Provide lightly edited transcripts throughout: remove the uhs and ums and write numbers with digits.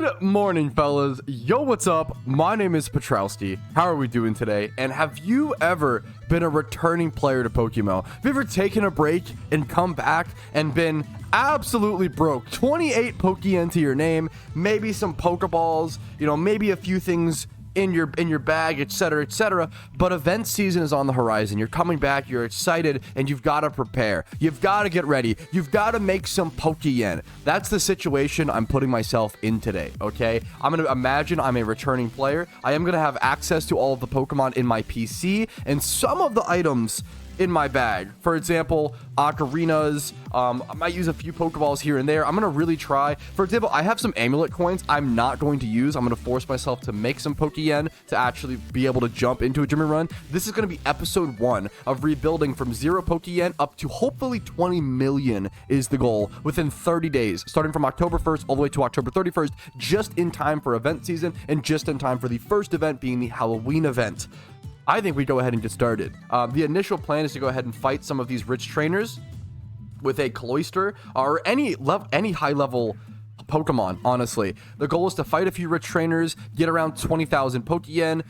Good morning, fellas. Yo, what's up? My name is Patrouski. How are we doing today? And have you ever been a returning player to PokeMMO? Have you ever taken a break and come back and been absolutely broke? 28 Pokeyen to your name, maybe some Pokeballs, maybe a few things in your bag, etc., but event season is on the horizon. You're coming back, you're excited, and you've got to prepare. You've got to get ready. You've got to make some Pokeyen. That's the situation I'm putting myself in today, okay? I'm going to imagine I'm a returning player. I am going to have access to all of the Pokemon in my PC and some of the items in my bag. For example, ocarinas. I might use a few Pokeballs here and there. I'm gonna really try. For example, I have some Amulet coins I'm not going to use. I'm gonna force myself to make some Pokeyen to actually be able to jump into a Jimmy run. This is gonna be episode 1 of rebuilding from 0 Pokeyen up to hopefully 20 million is the goal within 30 days, starting from October 1st all the way to October 31st, just in time for event season and just in time for the first event being the Halloween event. I think we go ahead and get started. The initial plan is to go ahead and fight some of these rich trainers with a Cloyster or any high level Pokemon. Honestly, the goal is to fight a few rich trainers, get around 20,000 Pokeyen,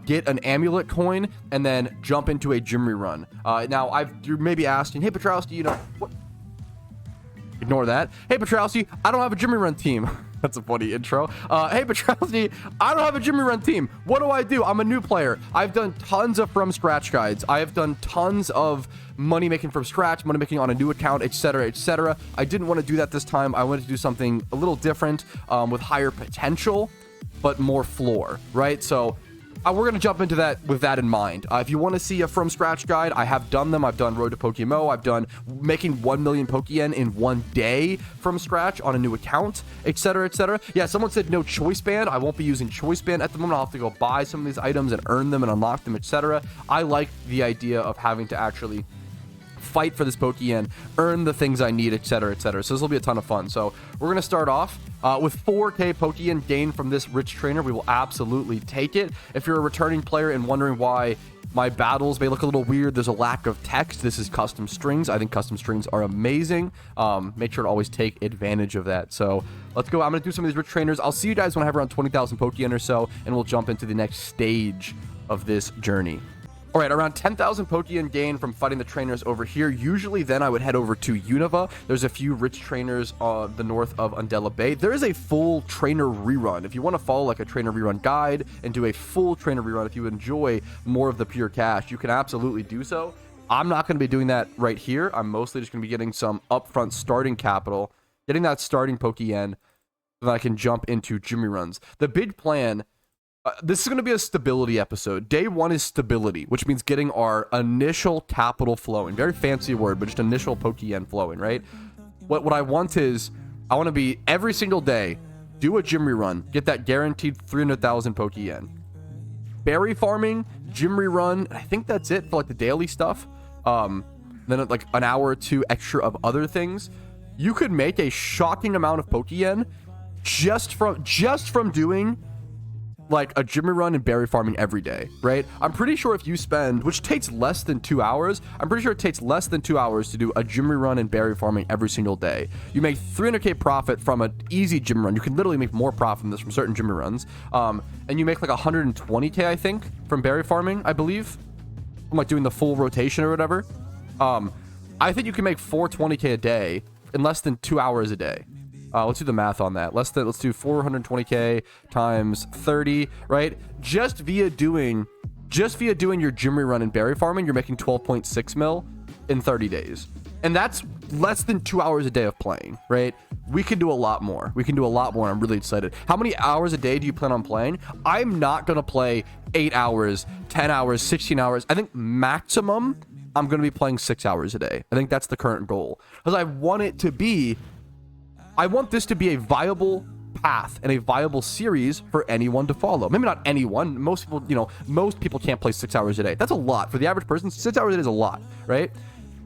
get an Amulet coin, and then jump into a Jimmy run. Now, you're maybe asking, hey Patrouski, what? Ignore that. Hey Patrouski, I don't have a Jimmy run team. That's a funny intro. Hey Patrouski, I don't have a Jimmy run team. What do? I'm a new player. I've done tons of from scratch guides. I have done tons of money making from scratch, money making on a new account, etc. I didn't want to do that this time. I wanted to do something a little different, with higher potential, but more floor, right? So we're going to jump into that with that in mind. If you want to see a from scratch guide, I have done them. I've done Road to PokeMMO. I've done making 1 million Pokeyen in 1 day from scratch on a new account, etc. Yeah, someone said no choice band. I won't be using choice band at the moment. I'll have to go buy some of these items and earn them and unlock them, etc. I like the idea of having to actually fight for this Pokeyen, earn the things I need, etc. So this will be a ton of fun. So we're going to start off with 4k Pokeyen gained from this rich trainer. We will absolutely take it. If you're a returning player and wondering why my battles may look a little weird, there's a lack of text. This is custom strings. I think custom strings are amazing. Make sure to always take advantage of that. So let's go. I'm going to do some of these rich trainers. I'll see you guys when I have around 20,000 Pokeyen or so, and we'll jump into the next stage of this journey. All right, around 10,000 Pokeyen gained from fighting the trainers over here. Usually then I would head over to Unova. There's a few rich trainers the north of Undella Bay. There is a full trainer rerun. If you want to follow like a trainer rerun guide and do a full trainer rerun, if you enjoy more of the pure cash, you can absolutely do so. I'm not going to be doing that right here. I'm mostly just going to be getting some upfront starting capital, getting that starting Pokeyen so that I can jump into Jimmy runs. The big plan, this is going to be a stability episode. Day 1 is stability, which means getting our initial capital flowing. Very fancy word, but just initial Pokeyen flowing, right? What I want is, I want to be every single day, do a Jimmy run, get that guaranteed 300,000 Pokeyen. Berry farming, Jimmy run, I think that's it for like the daily stuff. Then like an hour or 2 extra of other things. You could make a shocking amount of Pokeyen just from doing like a Jimmy run and berry farming every day, right? I'm pretty sure if you spend, which takes less than 2 hours, I'm pretty sure it takes less than 2 hours to do a Jimmy run and berry farming every single day. You make 300k profit from an easy Jimmy run. You can literally make more profit from this from certain Jimmy runs. And you make like 120k, I think, from berry farming, I believe. I'm like doing the full rotation or whatever. I think you can make 420k a day in less than 2 hours a day. Let's do the math on that. Let's do 420k times 30, right? Just via doing your Jimmy run and berry farming, you're making 12.6 mil in 30 days. And that's less than 2 hours a day of playing, right? We can do a lot more. I'm really excited. How many hours a day do you plan on playing? I'm not going to play 8 hours, 10 hours, 16 hours. I think maximum I'm going to be playing 6 hours a day. I think that's the current goal. Because I want this to be a viable path and a viable series for anyone to follow. Maybe not anyone. Most people can't play 6 hours a day. That's a lot. For the average person, 6 hours a day is a lot, right?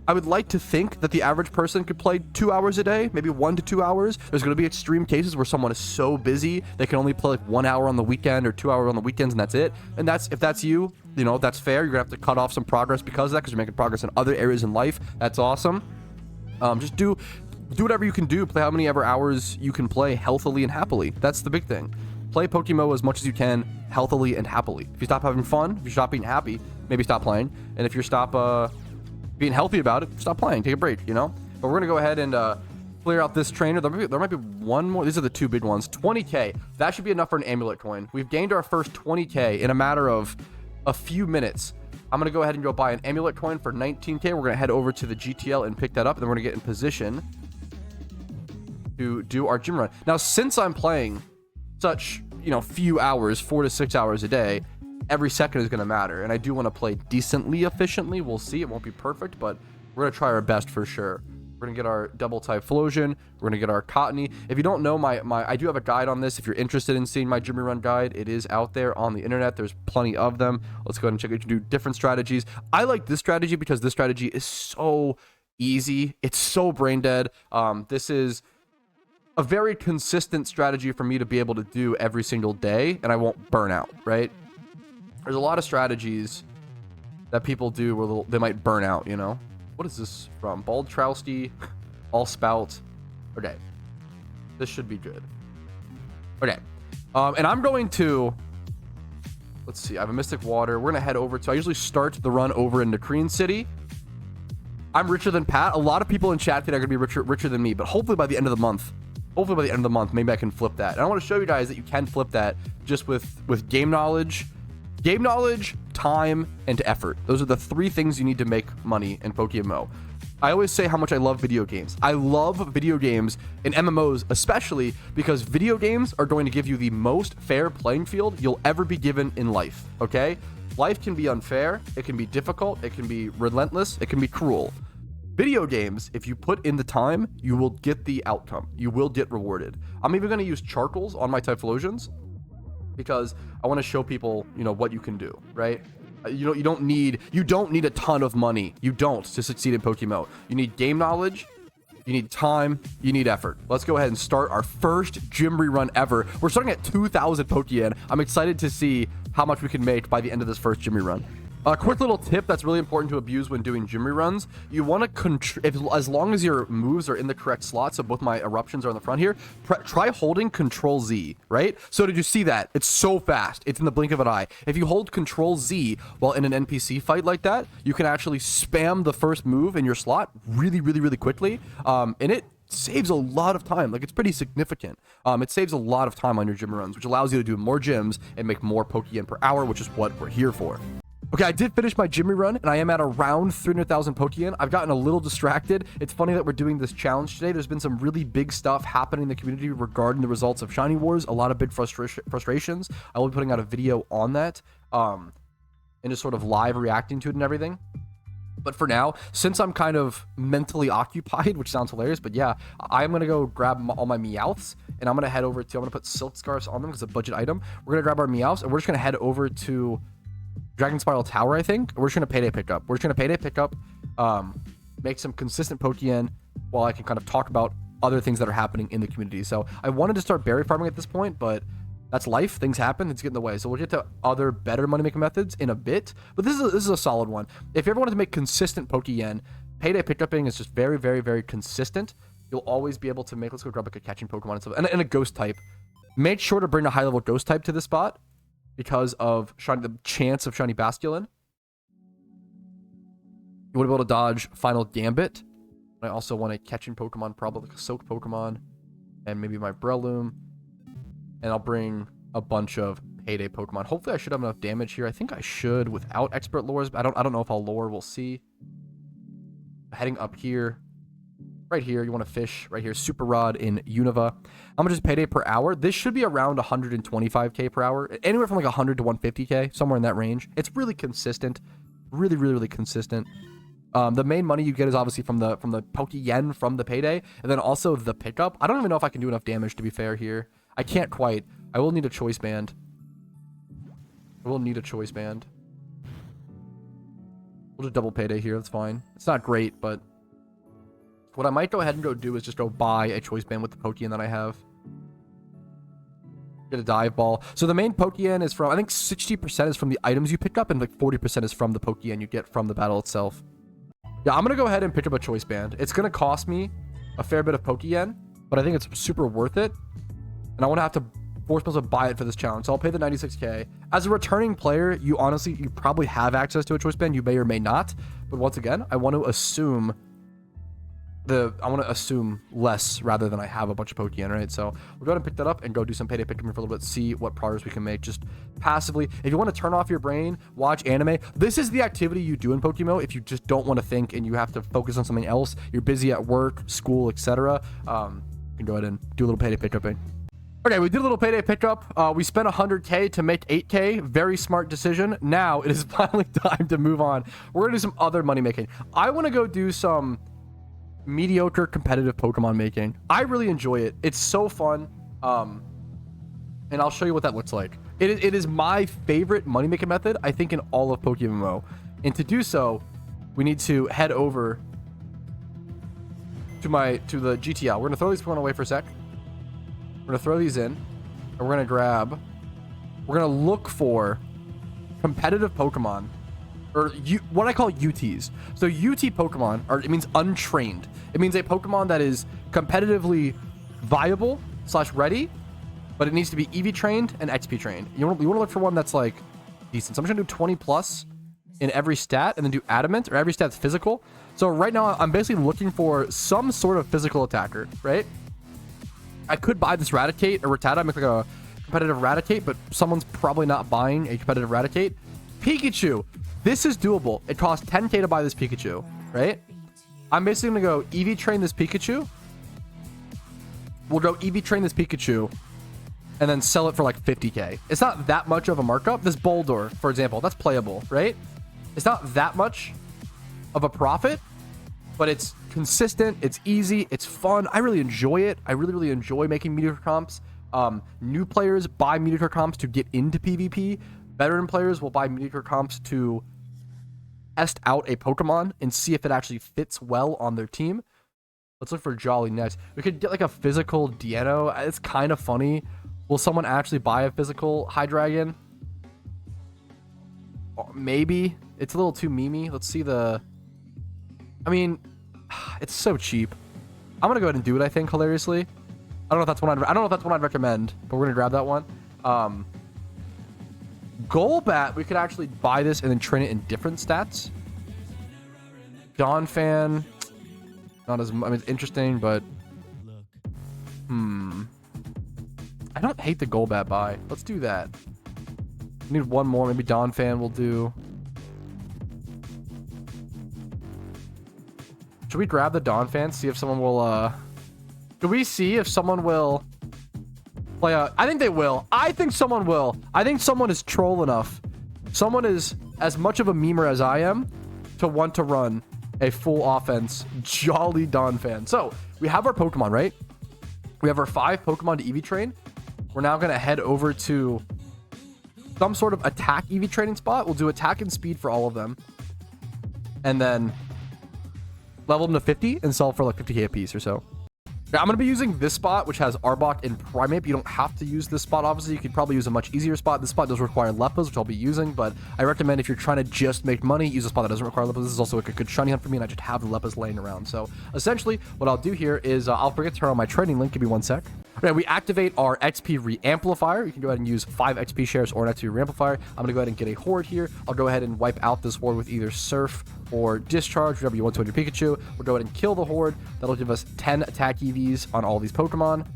I would like to think that the average person could play 2 hours a day, maybe 1 to 2 hours. There's going to be extreme cases where someone is so busy they can only play like 1 hour on the weekend or 2 hours on the weekends, and that's it. And if that's you, that's fair. You're going to have to cut off some progress because of that, because you're making progress in other areas in life. That's awesome. Just do whatever you can do. Play how many ever hours you can play healthily and happily. That's the big thing. Play PokeMMO as much as you can healthily and happily. If you stop having fun, if you stop being happy, maybe stop playing. And if you stop being healthy about it, stop playing. Take a break, you know? But we're going to go ahead and clear out this trainer. There might be one more. These are the two big ones. 20k. That should be enough for an amulet coin. We've gained our first 20k in a matter of a few minutes. I'm going to go ahead and go buy an amulet coin for 19k. We're going to head over to the GTL and pick that up. And then we're going to get in position to do our gym run. Now, since I'm playing such, few hours, 4 to 6 hours a day, every second is going to matter. And I do want to play decently efficiently. We'll see. It won't be perfect, but we're going to try our best for sure. We're going to get our double Typhlosion. We're going to get our Cottony. If you don't know, I do have a guide on this. If you're interested in seeing my gym run guide, it is out there on the internet. There's plenty of them. Let's go ahead and check it. You can do different strategies. I like this strategy because this strategy is so easy. It's so brain dead. This is a very consistent strategy for me to be able to do every single day, and I won't burn out, right? There's a lot of strategies that people do where they might burn out, What is this from? Patrouski, All Spout. Okay. This should be good. Okay. And I'm going to... Let's see. I have a Mystic Water. We're going to head over to... I usually start the run over in Nakreen City. I'm richer than Pat. A lot of people in chat today are going to be richer than me, but hopefully by the end of the month... maybe I can flip that. And I want to show you guys that you can flip that just with game knowledge. Game knowledge, time, and effort. Those are the 3 things you need to make money in PokeMMO. I always say how much I love video games. I love video games in MMOs, especially because video games are going to give you the most fair playing field you'll ever be given in life, okay? Life can be unfair, it can be difficult, it can be relentless, it can be cruel. Video games, if you put in the time, you will get the outcome. You will get rewarded. I'm even going to use charcoals on my Typhlosions because I want to show people, what you can do, right? You don't need a ton of money. You don't to succeed in PokeMMO. You need game knowledge, you need time, you need effort. Let's go ahead and start our first gym rerun ever. We're starting at 2,000 Pokeyen. I'm excited to see how much we can make by the end of this first gym rerun. A quick little tip that's really important to abuse when doing gym reruns. You want to, as long as your moves are in the correct slot, so both my eruptions are on the front here, try holding Control Z, right? So did you see that? It's so fast. It's in the blink of an eye. If you hold Control Z while in an NPC fight like that, you can actually spam the first move in your slot really, really, really quickly. And it saves a lot of time. Like, it's pretty significant. It saves a lot of time on your gym runs, which allows you to do more gyms and make more Pokeyen per hour, which is what we're here for. Okay, I did finish my gym rerun, and I am at around 300,000 Pokeyen. I've gotten a little distracted. It's funny that we're doing this challenge today. There's been some really big stuff happening in the community regarding the results of Shiny Wars. A lot of big frustrations. I will be putting out a video on that, and just sort of live reacting to it and everything. But for now, since I'm kind of mentally occupied, which sounds hilarious, but yeah, I'm going to go grab all my Meowths, and I'm going to head over to... I'm going to put Silk Scarfs on them because it's a budget item. We're going to grab our Meowths, and we're just going to head over to Dragon Spiral Tower, I think. We're just going to Payday pick up. We're just going to Payday pick up, make some consistent Pokeyen while I can kind of talk about other things that are happening in the community. So I wanted to start berry farming at this point, but that's life. Things happen. It's getting in the way. So we'll get to other better money-making methods in a bit. But this is a solid one. If you ever wanted to make consistent Pokeyen, Payday pickupping is just very, very, very consistent. You'll always be able to make... Let's go grab like a catching Pokemon and stuff. And a ghost type. Make sure to bring a high-level ghost type to this spot because of the chance of Shiny Basculin. You want to be able to dodge Final Gambit. I also want a catching Pokemon, probably like a Soak Pokemon, and maybe my Breloom. And I'll bring a bunch of Payday Pokemon. Hopefully I should have enough damage here. I think I should without expert lures, but I don't know if I'll lure. We'll see. Heading up here. Right here, you want to fish right here. Super Rod in Unova. How much is Payday per hour? This should be around 125k per hour. Anywhere from like 100 to 150k, somewhere in that range. It's really consistent. Really, really, really consistent. The main money you get is obviously from the Pokeyen from the Payday, and then also the pickup. I don't even know if I can do enough damage, to be fair here. I can't quite. I will need a choice band. We'll just double Payday here. That's fine. It's not great, but what I might go ahead and go do is just go buy a choice band with the Pokeyen that I have. Get a dive ball. So the main Pokeyen is from, I think 60% is from the items you pick up, and like 40% is from the Pokeyen you get from the battle itself. Yeah, I'm going to go ahead and pick up a choice band. It's going to cost me a fair bit of Pokeyen, but I think it's super worth it. And I want to have to force myself to buy it for this challenge. So I'll pay the 96K. As a returning player, you probably have access to a choice band. You may or may not. But once again, I want to assume less rather than I have a bunch of Pokeyen, right? So we're going to pick that up and go do some Payday Pikmin for a little bit, see what progress we can make just passively. If you want to turn off your brain, watch anime, this is the activity you do in PokeMMO. If you just don't want to think and you have to focus on something else, you're busy at work, school, etc., you can go ahead and do a little Payday pickup. Okay, we did a little Payday pickup. We spent 100K to make 8K. Very smart decision. Now it is finally time to move on. We're gonna do some other money making. I want to go do some mediocre competitive Pokemon making. I really enjoy it. It's so fun. And I'll show you what that looks like. It is my favorite money making method, I think, in all of PokeMMO. And to do so, we need to head over to the GTL. We're gonna throw these Pokemon away for a sec. We're gonna throw these in, and we're gonna look for competitive Pokemon, or what I call UTs. So UT Pokemon it means untrained. It means a Pokemon that is competitively viable / ready, but it needs to be EV trained and XP trained. You want to look for one that's like decent. So I'm just gonna do 20 plus in every stat, and then do adamant, or every stat's physical. So right now I'm basically looking for some sort of physical attacker, right? I could buy this Raticate or Rattata, make like a competitive Raticate, but someone's probably not buying a competitive Raticate. Pikachu. This is doable. It costs 10K to buy this Pikachu, right? I'm basically going to go EV train this Pikachu. We'll go EV train this Pikachu and then sell it for like 50K. It's not that much of a markup. This Boldor, for example, that's playable, right? It's not that much of a profit, but it's consistent, it's easy, it's fun. I really enjoy it. I really enjoy making mediocre comps. New players buy mediocre comps to get into PvP. Veteran players will buy mediocre comps to test out a Pokemon and see if it actually fits well on their team. Let's look for Jolly next. We could get like a physical Deano. It's kind of funny. Will someone actually buy a physical Hydreigon? Maybe. It's a little too memey. Let's see I mean, it's so cheap. I'm gonna go ahead and do it, I think, hilariously. I don't know if that's one I'd recommend, but we're gonna grab that one. Golbat, we could actually buy this and then train it in different stats. Donphan, not as, I mean, it's interesting, but I don't hate the Golbat buy. Let's do that. We need one more. Maybe Donphan will do. Should we grab the Donphan? See if someone will. Do we see if someone will play a? I think they will. I think someone will. I think someone is troll enough. Someone is as much of a memer as I am to want to run a full offense Jolly Donphan. So we have our Pokemon, right? We have our 5 Pokemon to EV train. We're now going to head over to some sort of attack EV training spot. We'll do attack and speed for all of them. And then level them to 50 and sell for like 50K a piece or so. Now, I'm going to be using this spot, which has Arbok and Primeape. You don't have to use this spot, obviously. You could probably use a much easier spot. This spot does require Leppas, which I'll be using, but I recommend if you're trying to just make money, use a spot that doesn't require Leppas. This is also like a good shiny hunt for me, and I just have the Leppas laying around. So essentially, what I'll do here is I'll forget to turn on my training link. Give me one sec. Okay, we activate our XP re-amplifier. You can go ahead and use 5 XP shares or an XP re-amplifier. I'm going to go ahead and get a horde here. I'll go ahead and wipe out this horde with either Surf or Discharge, whatever you want to on your Pikachu. We'll go ahead and kill the horde. That'll give us 10 attack EVs on all these Pokemon.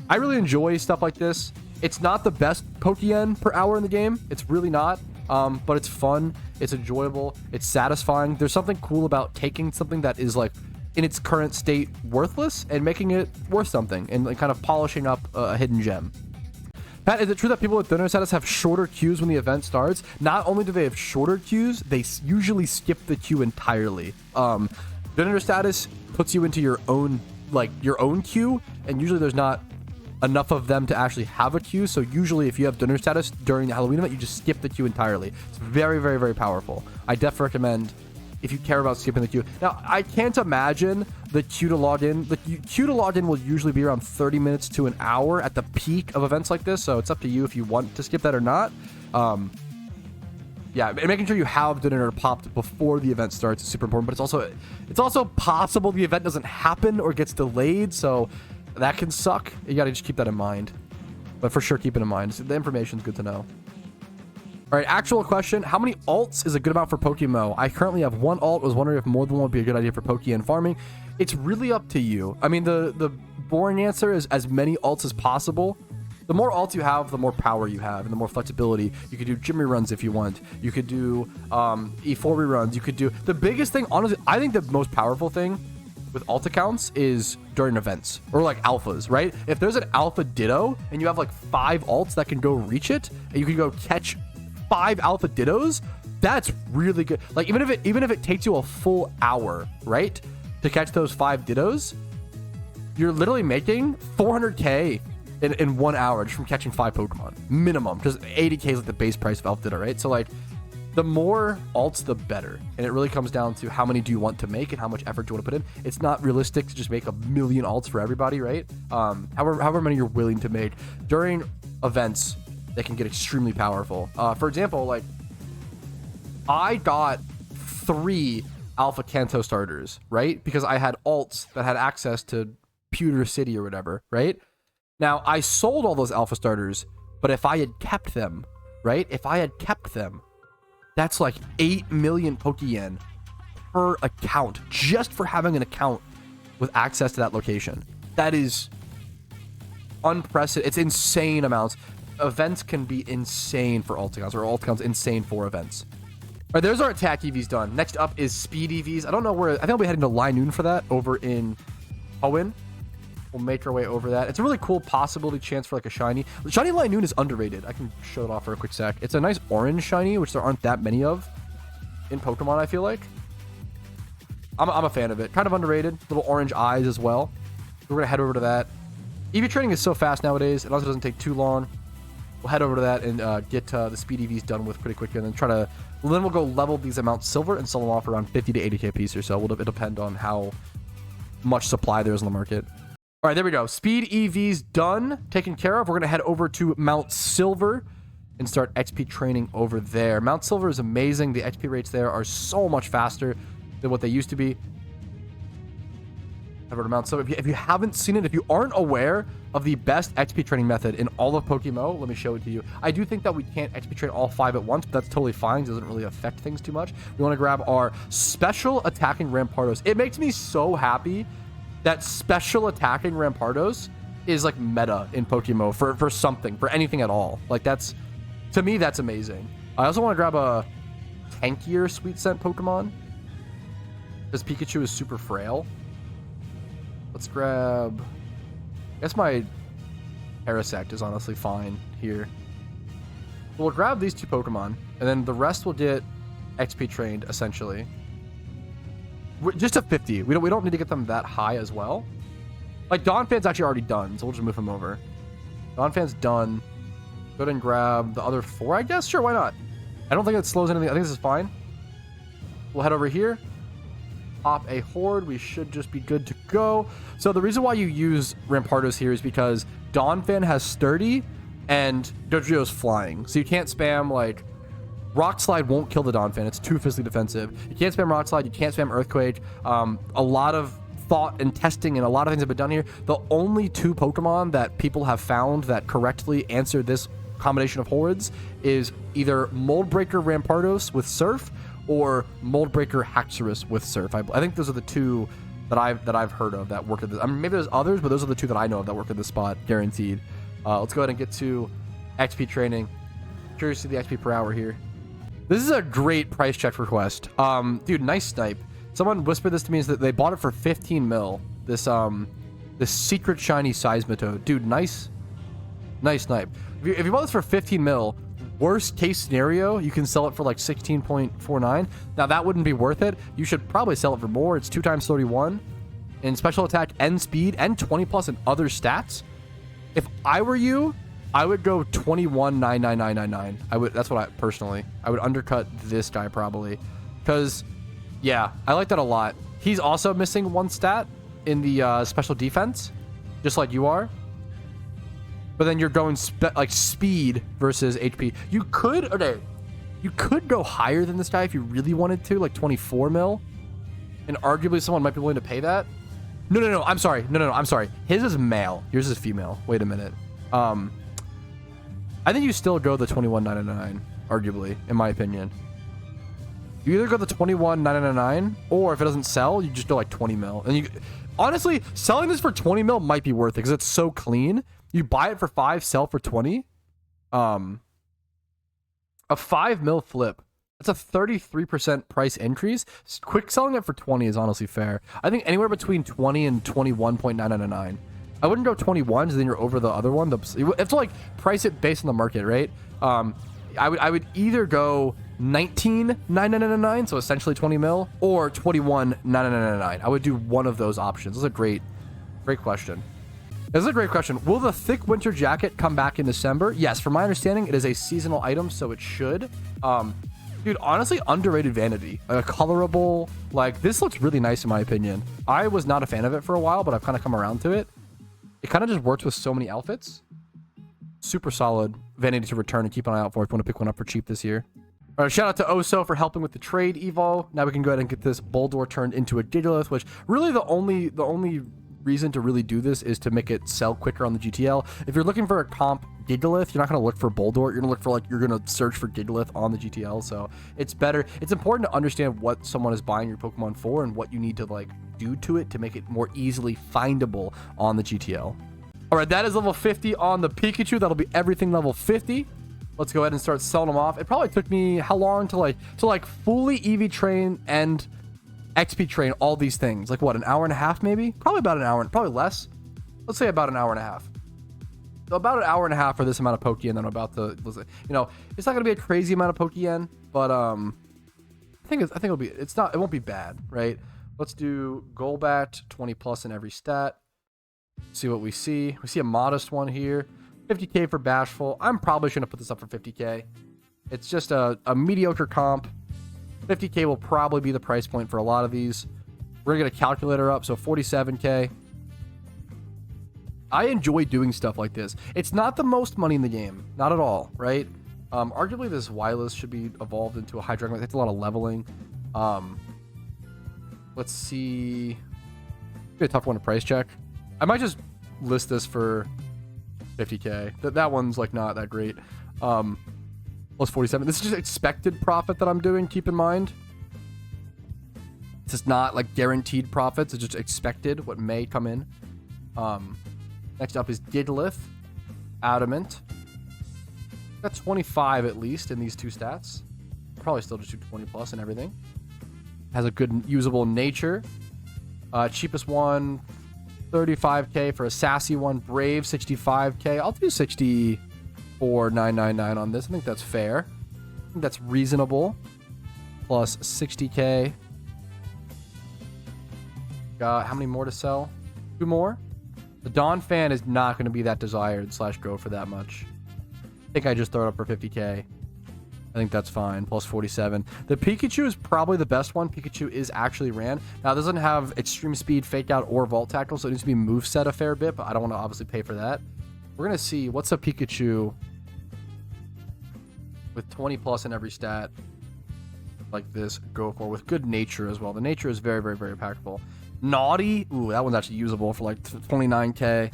I really enjoy stuff like this. It's not the best Pokeyen per hour in the game. It's really not. But it's fun. It's enjoyable. It's satisfying. There's something cool about taking something that is like in its current state worthless and making it worth something and like kind of polishing up a hidden gem. Pat, is it true that people with donor status have shorter queues when the event starts? Not only do they have shorter queues, they usually skip the queue entirely. Donor status puts you into your own queue, and usually there's not enough of them to actually have a queue. So usually if you have donor status during the Halloween event, you just skip the queue entirely. It's very, very, very powerful. I definitely recommend if you care about skipping the queue. Now, I can't imagine the queue to log in. The queue to log in will usually be around 30 minutes to an hour at the peak of events like this. So it's up to you if you want to skip that or not. Yeah, and making sure you have detonator popped before the event starts is super important, but it's also possible the event doesn't happen or gets delayed, so that can suck. You gotta just keep that in mind. But for sure, keep it in mind. The information's good to know. All right, actual question. How many alts is a good amount for PokeMMO? I currently have one alt. Was wondering if more than one would be a good idea for Pokeyen farming. It's really up to you. I mean, the boring answer is as many alts as possible. The more alts you have, the more power you have, and the more flexibility. You could do gym reruns if you want. You could do E4 reruns. You could do... The biggest thing, honestly, I think the most powerful thing with alt accounts is during events or like alphas, right? If there's an alpha ditto and you have like 5 alts that can go reach it, and you can go catch 5 alpha dittos, that's really good. Like even if it takes you a full hour, right, to catch those 5 dittos, you're literally making 400k in 1 hour just from catching 5 Pokemon minimum, because 80k is like the base price of alpha ditto, right? So like the more alts the better, and it really comes down to how many do you want to make and how much effort do you want to put in. It's not realistic to just make a million alts for everybody, right? However many you're willing to make during events, they can get extremely powerful. For example, like I got 3 Alpha Kanto starters, right? Because I had alts that had access to Pewter City or whatever, right? Now, I sold all those Alpha starters, but if I had kept them, right? If I had kept them, that's like 8 million Pokeyen per account, just for having an account with access to that location. That is unprecedented. It's insane amounts. Events can be insane for alt accounts, or alt accounts insane for events. All right, there's our attack EVs done. Next up is speed EVs. I don't know where. I think I'll be heading to Linoon for that over in Owen. We'll make our way over that. It's a really cool possibility chance for like a shiny. Shiny Linoon is underrated. I can show it off for a quick sec. It's a nice orange shiny, which there aren't that many of in Pokemon, I feel like. I'm a fan of it. Kind of underrated. Little orange eyes as well. We're going to head over to that. EV training is so fast nowadays. It also doesn't take too long. We'll head over to that and get the speed EVs done with pretty quickly, and then then we'll go level these amounts silver and sell them off around 50 to 80k a piece or so. It'll depend on how much supply there is in the market. All right, there we go. Speed EVs done, taken care of. We're going to head over to Mount Silver and start XP training over there. Mount Silver is amazing. The XP rates there are so much faster than what they used to be. Head over to Mount Silver. If you haven't seen it, if you aren't aware of the best XP training method in all of PokeMMO, let me show it to you. I do think that we can't XP train all 5 at once, but that's totally fine. It doesn't really affect things too much. We want to grab our special attacking Rampardos. It makes me so happy that special attacking Rampardos is like meta in PokeMMO for something, for anything at all. Like that's, to me, that's amazing. I also want to grab a tankier Sweet Scent Pokemon, because Pikachu is super frail. Let's grab, I guess my Parasect is honestly fine here. We'll grab these 2 Pokemon, and then the rest will get XP trained essentially. Just to 50. We don't need to get them that high as well. Like Donphan's actually already done, so we'll just move him over. Donphan's done. Go ahead and grab the other 4, I guess. Sure, why not? I don't think it slows anything. I think this is fine. We'll head over here. Pop a Horde. We should just be good to go. So the reason why you use Rampardos here is because Donphan has Sturdy and Dodrio's Flying. So you can't spam like... Rock Slide won't kill the Donphan. It's too physically defensive. You can't spam Rock Slide. You can't spam Earthquake. A lot of thought and testing and a lot of things have been done here. The only 2 Pokemon that people have found that correctly answer this combination of hordes is either Moldbreaker Rampardos with Surf or Moldbreaker Haxorus with Surf. I think those are the 2 that I've heard of that work at this. I mean, maybe there's others, but those are the 2 that I know of that work at this spot, guaranteed. Let's go ahead and get to XP training. Curious to see the XP per hour here. This is a great price check request. Dude, nice Snipe. Someone whispered this to me, is that they bought it for 15 mil. This secret shiny Seismitoad. Dude, nice Snipe. If you bought this for 15 mil, worst case scenario, you can sell it for like 16.49. Now that wouldn't be worth it. You should probably sell it for more. It's 2 times 31 in special attack and speed and 20 plus in other stats. If I were you, I would go 21,99999. I would. That's what I personally. I would undercut this guy probably, because yeah, I like that a lot. He's also missing 1 stat in the special defense, just like you are. But then you're going like speed versus HP. You could, okay. You could go higher than this guy if you really wanted to, like 24 mil. And arguably someone might be willing to pay that. No, I'm sorry. No, I'm sorry. His is male. Yours is female. Wait a minute. I think you still go the 21.999, arguably, in my opinion. You either go the 21.999, or if it doesn't sell, you just go like 20 mil. And you, honestly, selling this for 20 mil might be worth it because it's so clean. You buy it for 5, sell for 20. A 5 mil flip. That's a 33% price increase. Quick selling it for 20 is honestly fair. I think anywhere between 20 and 21.999. I wouldn't go 21 because then you're over the other one. You have to like price it based on the market, right? I would either go 19.999, so essentially 20 mil, or 21.999. I would do one of those options. This is a great question. This is a great question. Will the thick winter jacket come back in December? Yes, from my understanding, it is a seasonal item, so it should. Dude, honestly, underrated vanity. A colorable, like, this looks really nice in my opinion. I was not a fan of it for a while, but I've kind of come around to it. It kind of just works with so many outfits. Super solid vanity to return and keep an eye out for if you want to pick one up for cheap this year. All right, shout out to Oso for helping with the trade, Evo. Now we can go ahead and get this Boldore turned into a Gigalith, which really the only reason to really do this is to make it sell quicker on the GTL. If you're looking for a comp Gigalith, you're not going to look for Boldore. You're going to look for, like, you're going to search for Gigalith on the GTL. So it's better. It's important to understand what someone is buying your Pokemon for and what you need to, like, do to it to make it more easily findable on the GTL. All right, that is level 50 on the Pikachu. That'll be everything level 50. Let's go ahead and start selling them off. It probably took me how long to fully EV train and XP train all these things? Like what, an hour and a half maybe? Probably about an hour, probably less. Let's say about an hour and a half. So about an hour and a half for this amount of Pokeyen that I'm about to, you know, it's not gonna be a crazy amount of Pokeyen, but I think it'll be, it won't be bad, right? Let's do Golbat, 20 plus in every stat. See what we see. We see a modest one here. 50k for Bashful. I'm probably gonna put this up for 50k. It's just a mediocre comp. 50k will probably be the price point for a lot of these. We're gonna get a calculator up, so 47k. I enjoy doing stuff like this. It's not the most money in the game, not at all, right? Arguably this Wireless should be evolved into a Hydreigon. That's a lot of leveling. Let's see. It's be a tough one to price check. I might just list this for 50k. That one's like not that great. Plus 47. This is just expected profit that I'm doing. Keep in mind, this is not like guaranteed profits. It's just expected what may come in. Next up is Gigalith, Adamant. Got 25 at least in these two stats. Probably still just do 20 plus and everything. Has a good usable nature. Cheapest one, 35k for a sassy one. Brave, 65k. I'll do 64,999 on this. I think that's fair. I think that's reasonable. Plus 60k. Got how many more to sell? 2 more. The Dawn fan is not going to be that desired / go for that much. I think I just throw it up for 50k. I think that's fine. Plus 47. The Pikachu is probably the best one. Pikachu is actually ran. Now, it doesn't have extreme speed, fake out, or vault tackle, so it needs to be moveset a fair bit, but I don't want to obviously pay for that. We're going to see what's a Pikachu with 20 plus in every stat like this go for, with good nature as well. The nature is very, very, very impactful. Naughty. Ooh, that one's actually usable for like 29k.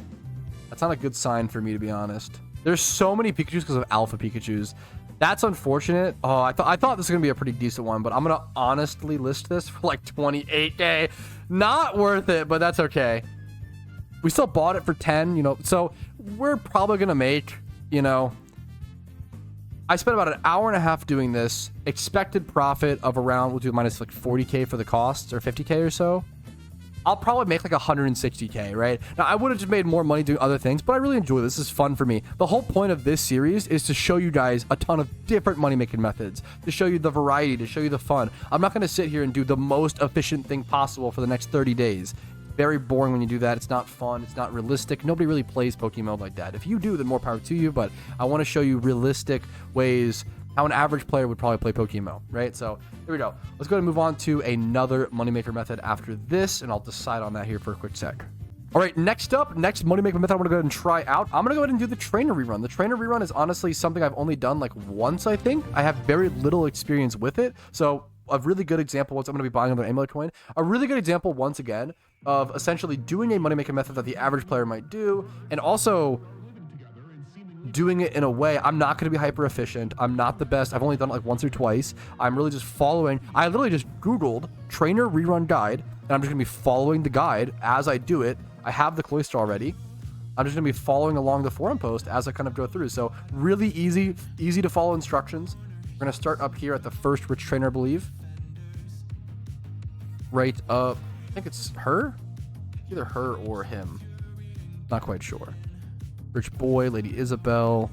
That's not a good sign for me, to be honest. There's so many Pikachus because of alpha Pikachus. That's unfortunate. Oh, I thought this was going to be a pretty decent one, but I'm going to honestly list this for like 28k. Not worth it, but that's okay. We still bought it for 10, you know, so we're probably going to make, you know, I spent about an hour and a half doing this. Expected profit of around, we'll do minus like 40k for the costs, or 50k or so. I'll probably make like 160k, right? Now, I would have just made more money doing other things, but I really enjoy this. This is fun for me. The whole point of this series is to show you guys a ton of different money-making methods, to show you the variety, to show you the fun. I'm not going to sit here and do the most efficient thing possible for the next 30 days. It's very boring when you do that. It's not fun. It's not realistic. Nobody really plays Pokemon like that. If you do, then more power to you, but I want to show you realistic ways how an average player would probably play Pokémon, right? So here we go. Let's go ahead and move on to another moneymaker method after this, and I'll decide on that here for a quick sec. All right, next money making method I'm gonna go ahead and try out. I'm gonna go ahead and do the trainer rerun. The trainer rerun is honestly something I've only done like once, I think. I have very little experience with it. So a really good example, once I'm gonna be buying another Amulet coin, a really good example once again of essentially doing a money making method that the average player might do, and also doing it in a way I'm not going to be hyper efficient. I'm not the best. I've only done it like once or twice. I'm really just following. I literally just Googled trainer rerun guide, and I'm just going to be following the guide as I do it. I have the cloister already. I'm just going to be following along the forum post as I kind of go through. So really easy to follow instructions. We're going to start up here at the first rich trainer, I believe. Right up. I think it's her. Either her or him. Not quite sure. Rich Boy, Lady Isabel.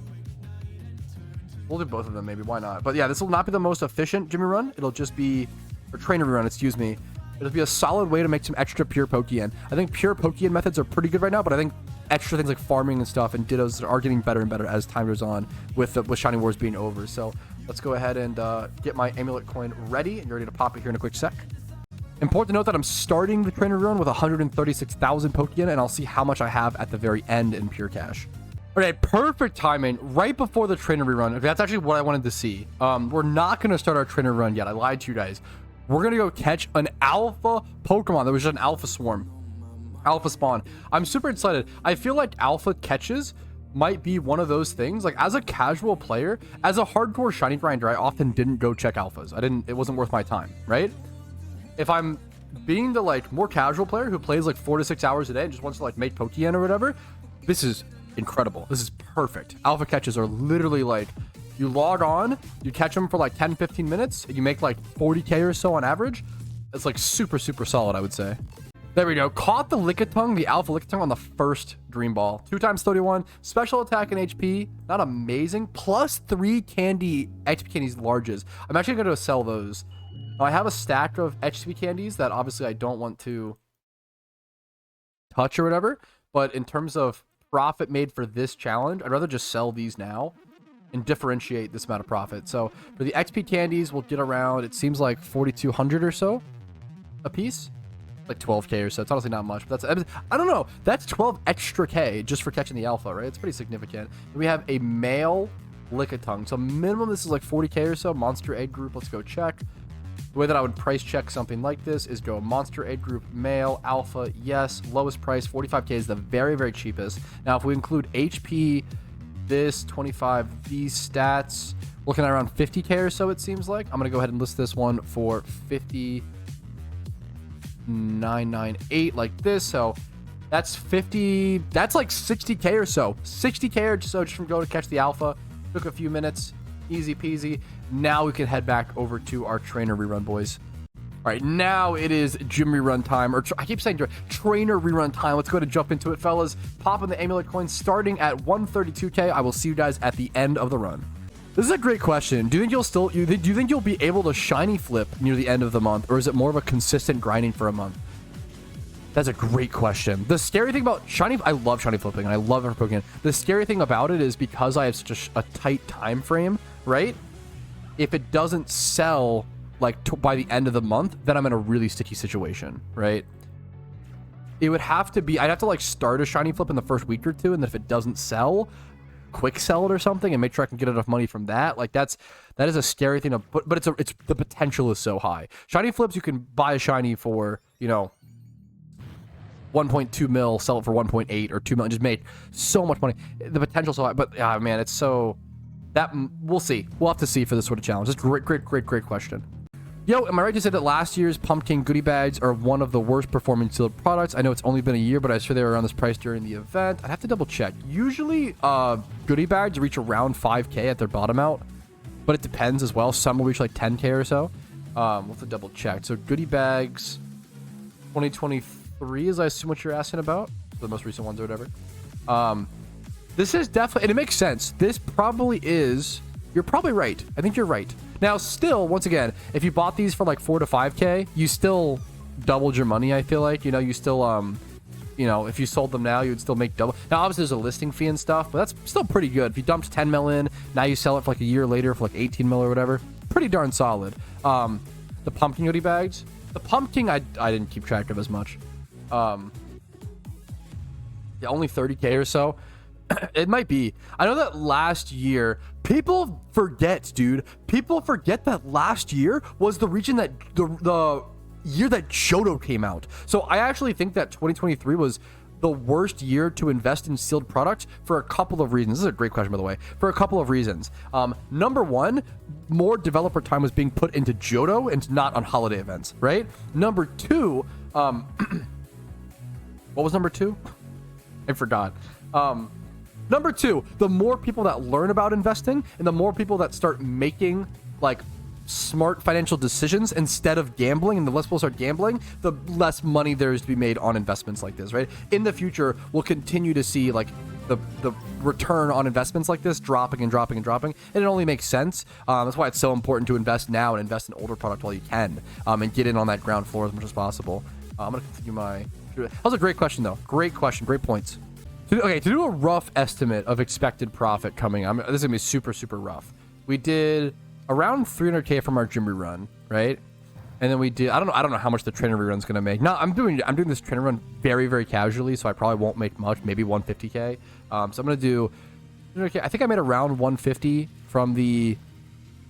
We'll do both of them, maybe. Why not? But yeah, this will not be the most efficient Jimmy run. It'll just be, or trainer run, excuse me. It'll be a solid way to make some extra pure Pokeyen. I think pure Pokeyen methods are pretty good right now, but I think extra things like farming and stuff and Dittos are getting better and better as time goes on with Shiny Wars being over. So let's go ahead and get my Amulet coin ready, and you're ready to pop it here in a quick sec. Important to note that I'm starting the trainer run with 136,000 Pokeyen, and I'll see how much I have at the very end in pure cash. Okay, perfect timing right before the trainer rerun. That's actually what I wanted to see. We're not going to start our trainer run yet. I lied to you guys. We're going to go catch an alpha Pokemon that was just an alpha swarm. Alpha spawn. I'm super excited. I feel like alpha catches might be one of those things. Like as a casual player, as a hardcore shiny grinder, I often didn't go check alphas. It wasn't worth my time, right? If I'm being the like more casual player who plays like 4 to 6 hours a day and just wants to like make Pokeyen or whatever, this is incredible. This is perfect. Alpha catches are literally like, you log on, you catch them for like 10-15 minutes, and you make like 40k or so on average. It's like super solid, I would say. There we go. Caught the Lickitung, the alpha Lickitung on the first Dream Ball. 2 times 31, special attack and HP, not amazing. Plus 3 candy XP candies larges. I'm actually going to sell those. Now, I have a stack of XP candies that obviously I don't want to touch or whatever, but in terms of profit made for this challenge, I'd rather just sell these now and differentiate this amount of profit. So for the XP candies, we'll get around, it seems like 4,200 or so a piece, like 12k or so. It's honestly not much, but that's, I don't know, that's 12 extra k just for catching the alpha, right? It's pretty significant. And we have a male Lickitung, so minimum this is like 40k or so. Monster egg group, let's go check. The way that I would price check something like this is go monster egg group, male, alpha, yes, lowest price, 45k is the very cheapest. Now, if we include HP, this, 25, these stats, looking at around 50k or so, it seems like. I'm going to go ahead and list this one for 50,998 like this. So that's 50, that's like 60k or so. 60k or so just from going to catch the alpha. Took a few minutes. Easy peasy. Now we can head back over to our trainer rerun, boys. All right, now it is gym rerun time, or I keep saying trainer rerun time. Let's go ahead and jump into it, fellas. Pop in the Amulet coin starting at 132k. I will see you guys at the end of the run. This is a great question. Do you think do you think you'll be able to shiny flip near the end of the month, or is it more of a consistent grinding for a month? That's a great question. The scary thing about shiny, I love shiny flipping and I love every Pokemon. The scary thing about it is because I have such a tight time frame, right? If it doesn't sell like by the end of the month, then I'm in a really sticky situation, right? It would have to be, I'd have to like start a shiny flip in the first week or two, and then if it doesn't sell, quick sell it or something and make sure I can get enough money from that. Like that is a scary thing to put, but it's the potential is so high. Shiny flips, you can buy a shiny for, you know, 1.2 mil, sell it for 1.8 or 2 mil, and just make so much money. The potential so high, but man, it's so, that we'll see. We'll have to see for this sort of challenge. It's great question. Yo, am I right to say that last year's pumpkin goodie bags are one of the worst performing sealed products? I know it's only been a year, but I sure they were around this price during the event. I'd have to double check. Usually goodie bags reach around 5k at their bottom out, but it depends as well. Some will reach like 10k or so. We'll have to double check. So goodie bags 2023 is, I assume, what you're asking about, the most recent ones or whatever. This is definitely, and it makes sense. This probably is, you're probably right. I think you're right. Now, still, once again, if you bought these for like 4 to 5k, you still doubled your money, I feel like. You know, you still, you know, if you sold them now, you would still make double. Now, obviously, there's a listing fee and stuff, but that's still pretty good. If you dumped 10 mil in, now you sell it for like a year later for like 18 mil or whatever. Pretty darn solid. The pumpkin goodie bags. The pumpkin, I didn't keep track of as much. Yeah, only 30K or so. It might be. I know that last year, people forget, dude. People forget that last year was the region that the year that Johto came out. So I actually think that 2023 was the worst year to invest in sealed products for a couple of reasons. This is a great question, by the way. For a couple of reasons. Number one, more developer time was being put into Johto and not on holiday events, right? Number two, what was number two? I forgot. Number two, the more people that learn about investing and the more people that start making like smart financial decisions instead of gambling, and the less people start gambling, the less money there is to be made on investments like this, right? In the future, we'll continue to see like the return on investments like this dropping and dropping and dropping, and it only makes sense. That's why it's so important to invest now and invest in older product while you can, and get in on that ground floor as much as possible. I'm gonna continue my. That was a great question though. Great question. Great points. Okay, to do a rough estimate of expected profit coming, this is gonna be super, super rough. We did around 300K from our gym rerun, right? And then we did, I don't know how much the trainer rerun's gonna make. No, I'm doing this trainer run very, very casually, so I probably won't make much, maybe 150K. So I'm gonna do 300K. I think I made around 150 from the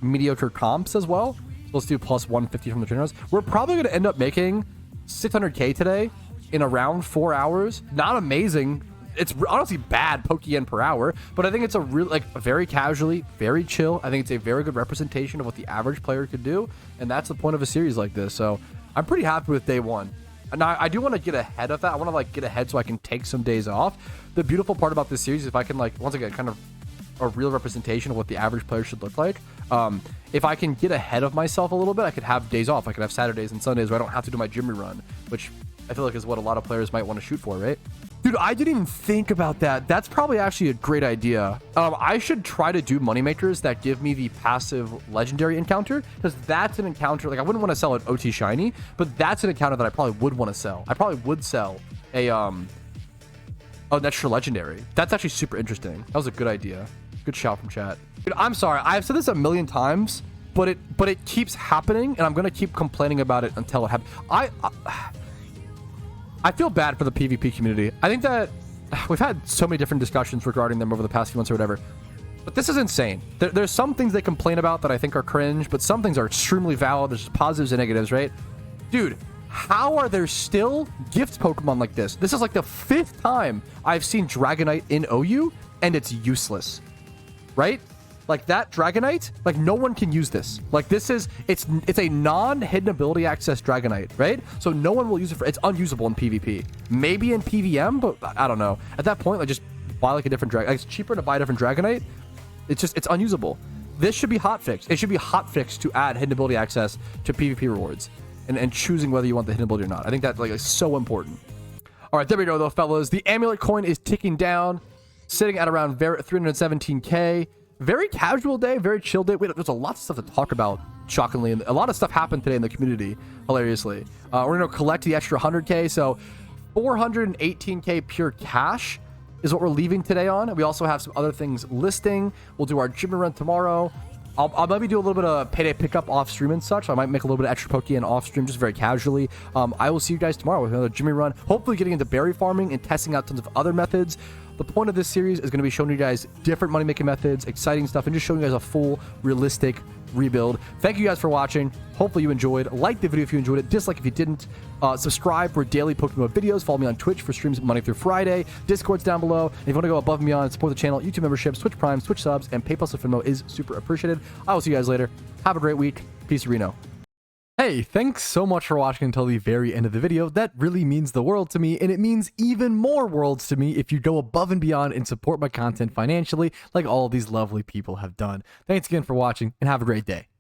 mediocre comps as well. So let's do plus 150 from the trainer runs. We're probably gonna end up making 600K today in around 4 hours. Not amazing. It's honestly bad Pokeyen per hour, but I think it's a real, like, very casually, very chill. I think it's a very good representation of what the average player could do, and that's the point of a series like this. So I'm pretty happy with day one. And I do want to get ahead of that. I want to like get ahead so I can take some days off. The beautiful part about this series is if I can, like, once again, kind of a real representation of what the average player should look like. If I can get ahead of myself a little bit, I could have days off. I could have Saturdays and Sundays where I don't have to do my gym rerun, which I feel like is what a lot of players might want to shoot for, right? Dude, I didn't even think about that. That's probably actually a great idea. I should try to do moneymakers that give me the passive legendary encounter, because that's an encounter, like, I wouldn't want to sell an OT shiny, but that's an encounter that I probably would want to sell. I probably would sell an extra legendary. That's actually super interesting. That was a good idea. Good shout from chat. Dude, I'm sorry. I've said this a million times, but it keeps happening, and I'm gonna keep complaining about it until it happens. I feel bad for the PvP community. I think that we've had so many different discussions regarding them over the past few months or whatever, but this is insane. There's some things they complain about that I think are cringe, but some things are extremely valid. There's positives and negatives, right? Dude, how are there still gift Pokemon like this? This is like the 5th time I've seen Dragonite in OU, and it's useless, right? Like that Dragonite, like no one can use this. Like this is, it's a non-hidden ability access Dragonite, right? So no one will use it it's unusable in PvP. Maybe in PVM, but I don't know. At that point, like just buy like a different Like it's cheaper to buy a different Dragonite. It's unusable. This should be hotfixed. It should be hotfixed to add hidden ability access to PvP rewards and choosing whether you want the hidden ability or not. I think that like is so important. All right, there we go though, fellas. The Amulet coin is ticking down, sitting at around 317K. Very casual day, very chill day. Wait, there's a lot of stuff to talk about, shockingly. And a lot of stuff happened today in the community, hilariously. We're going to collect the extra 100K. So 418K pure cash is what we're leaving today on. We also have some other things listing. We'll do our gym run tomorrow. I'll maybe do a little bit of payday pickup off stream and such. I might make a little bit of extra Pokeyen off stream, just very casually. I will see you guys tomorrow with another gym run. Hopefully getting into berry farming and testing out tons of other methods. The point of this series is going to be showing you guys different money making methods, exciting stuff, and just showing you guys a full realistic rebuild. Thank you guys for watching. Hopefully you enjoyed. Like the video if you enjoyed it. Dislike if you didn't. Subscribe for daily PokeMMO videos. Follow me on Twitch for streams Monday through Friday. Discord's down below. And if you want to go above and beyond and support the channel, YouTube memberships, Twitch Prime, Twitch subs, and PayPal with Venmo is super appreciated. I will see you guys later. Have a great week. Peace, Reno. Hey, thanks so much for watching until the very end of the video. That really means the world to me, and it means even more worlds to me if you go above and beyond and support my content financially like all of these lovely people have done. Thanks again for watching, and have a great day.